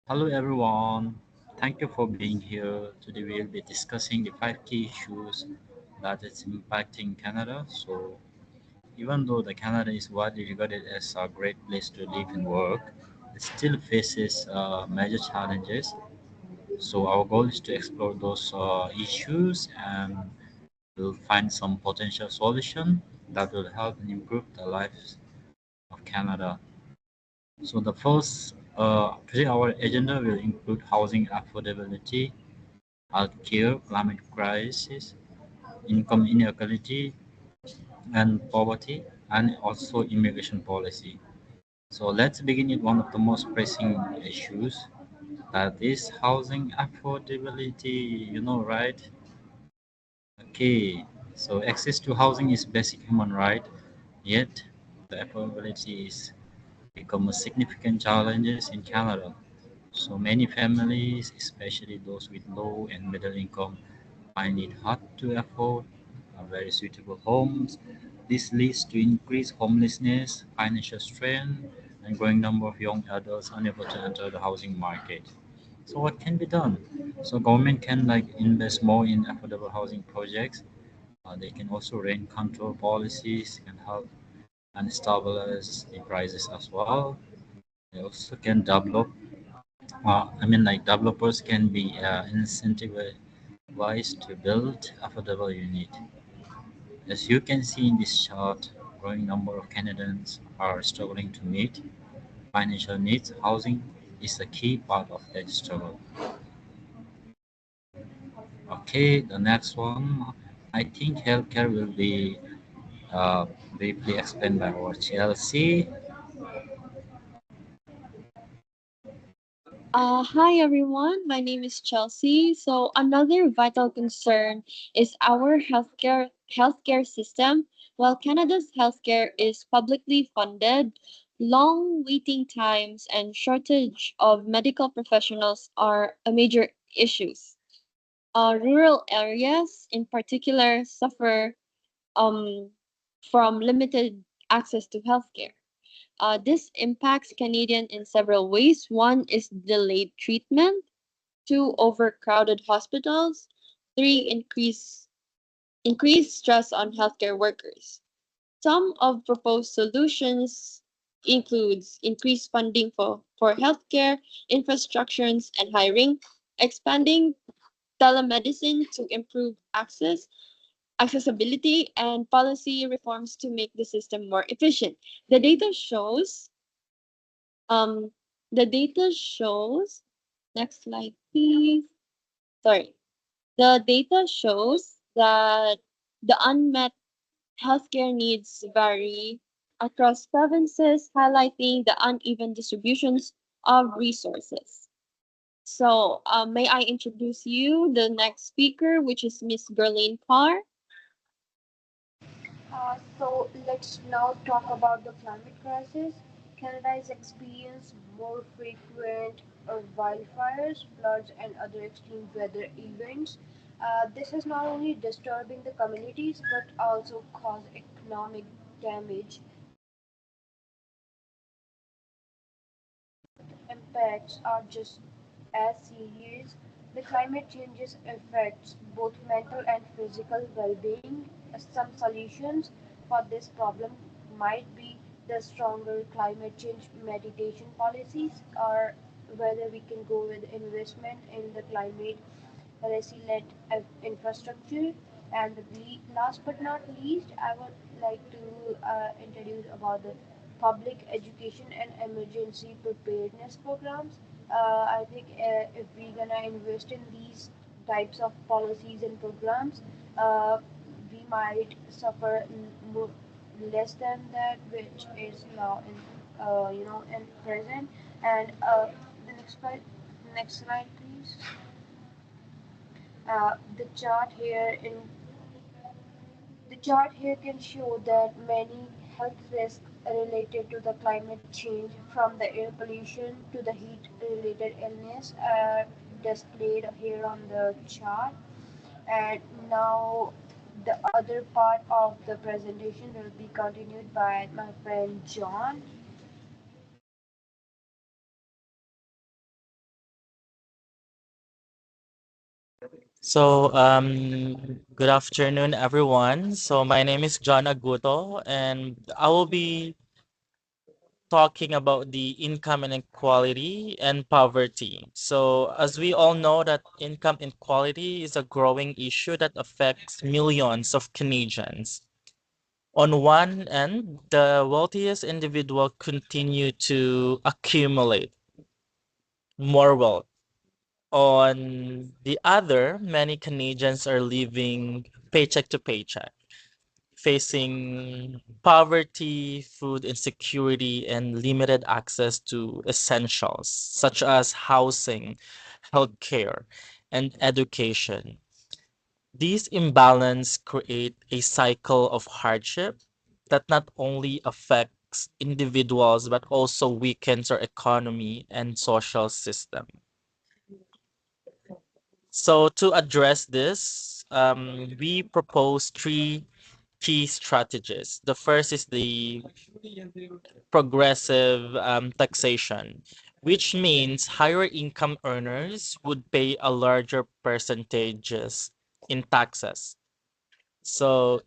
Hello everyone, thank you for being here. Today we'll be discussing the five key issues that is impacting Canada. So even though the Canada is widely regarded as a great place to live and work, it still faces major challenges. So our goal is to explore those issues and we'll find some potential solution that will help and improve the lives of Canada. So the first today our agenda will include housing affordability, healthcare, climate crisis, income inequality and poverty, and also immigration policy. So let's begin with one of the most pressing issues, that is housing affordability. You know, right? Okay, so access to housing is basic human right, yet the affordability is become a significant challenges in Canada. So many families, especially those with low and middle income, find it hard to afford very suitable homes. This leads to increased homelessness, financial strain, and growing number of young adults unable to enter the housing market. So what can be done? So government can invest more in affordable housing projects. They can also rent control policies can help and stabilize the prices as well. They also can develop developers can be incentivized to build affordable unit. As you can see in this chart, growing number of Canadians are struggling to meet financial needs. Housing is a key part of that struggle. Okay, the next one, I think healthcare will be uh, briefly explained by our Chelsea. Hi everyone, my name is Chelsea. So another vital concern is our healthcare system. While Canada's healthcare is publicly funded, long waiting times and shortage of medical professionals are a major issues. Rural areas in particular suffer um, from limited access to healthcare. This impacts Canadian in several ways. One is delayed treatment, two, overcrowded hospitals, three, increased stress on healthcare workers. Some of proposed solutions includes increased funding for healthcare, infrastructures and hiring, expanding telemedicine to improve accessibility, and policy reforms to make the system more efficient. The data shows Um, the data shows, next slide, please. Sorry. The data shows that the unmet healthcare needs vary across provinces, highlighting the uneven distributions of resources. So, may I introduce you the next speaker, which is Miss Gerlane Carr. So let's now talk about the climate crisis. Canada is experiencing more frequent wildfires, floods, and other extreme weather events. This is not only disturbing the communities but also cause economic damage. Impacts are just as serious. The climate changes affects both mental and physical well-being. Some solutions for this problem might be the stronger climate change meditation policies, or whether we can go with investment in the climate resilient infrastructure. And last but not least, I would like to introduce about the public education and emergency preparedness programs. I think if we're gonna invest in these types of policies and programs, uh, we might suffer less than that, which is now in in present. And the next slide, please. The chart here in the chart here can show that many health risks related to the climate change, from the air pollution to the heat related illness, are displayed here on the chart. And now the other part of the presentation will be continued by my friend John. Good afternoon, everyone. So, my name is John Aguto, and I will be talking about the income inequality and poverty. So, as we all know, that income inequality is a growing issue that affects millions of Canadians. On one end, the wealthiest individual continue to accumulate more wealth. On the other, many Canadians are living paycheck to paycheck, facing poverty, food insecurity, and limited access to essentials such as housing, healthcare, and education. These imbalance create a cycle of hardship that not only affects individuals but also weakens our economy and social system. So to address this, we propose three key strategies. The first is the progressive taxation, which means higher income earners would pay a larger percentages in taxes. So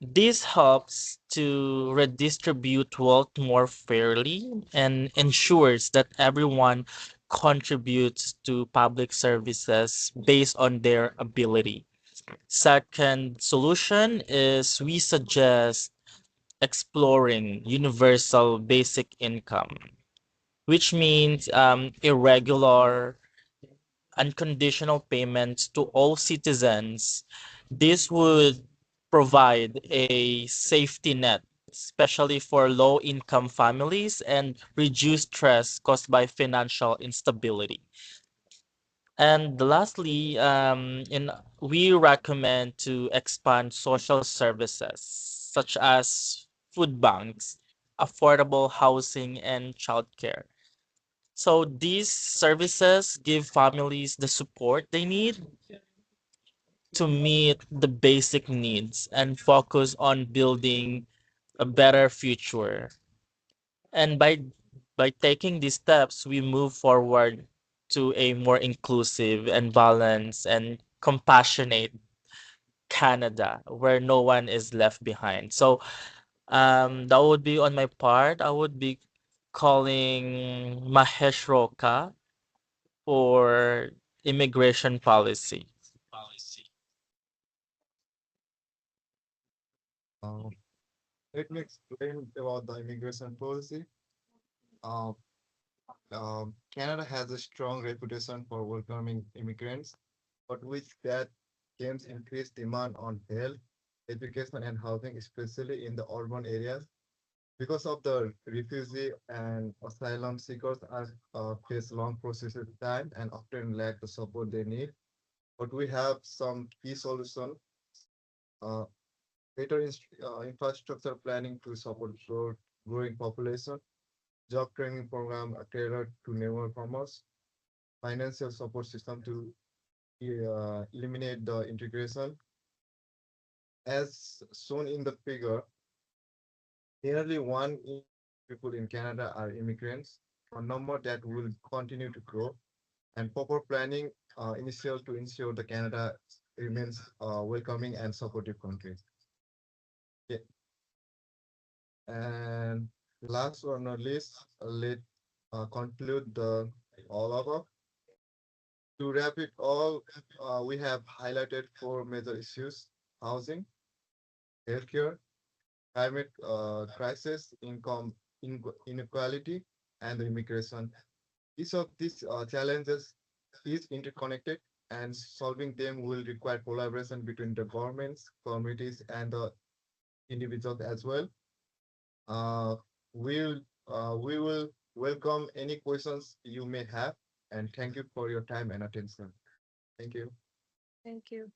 this helps to redistribute wealth more fairly and ensures that everyone contributes to public services based on their ability. Second solution is we suggest exploring universal basic income, which means irregular, unconditional payments to all citizens. This would provide a safety net, especially for low income families, and reduce stress caused by financial instability. And lastly, we recommend to expand social services such as food banks, affordable housing, and childcare. So these services give families the support they need to meet the basic needs and focus on building a better future. And by taking these steps, we move forward to a more inclusive and balanced and compassionate Canada where no one is left behind. So that would be on my part. I would be calling Mahesh Roka for immigration policy. Uh, Let me explain about the immigration policy. Uh, Canada has a strong reputation for welcoming immigrants, but with that comes increased demand on health, education, and housing, especially in the urban areas. Because of the refugee and asylum seekers are face long processing time and often lack the support they need. But we have some key solution. Uh, Better infrastructure planning to support growing population, job training program tailored to newcomers, financial support system to eliminate the integration. As shown in the figure, nearly one in people in Canada are immigrants, a number that will continue to grow, and proper planning initial to ensure the Canada remains welcoming and supportive country. Yeah. And last but not least, let conclude the all over. To wrap it all, we have highlighted four major issues: housing, healthcare, climate crisis, inequality, and immigration. Each of these challenges is interconnected, and solving them will require collaboration between the governments, communities, and the individuals as well. Uh, we will welcome any questions you may have, and thank you for your time and attention. Thank you. Thank you.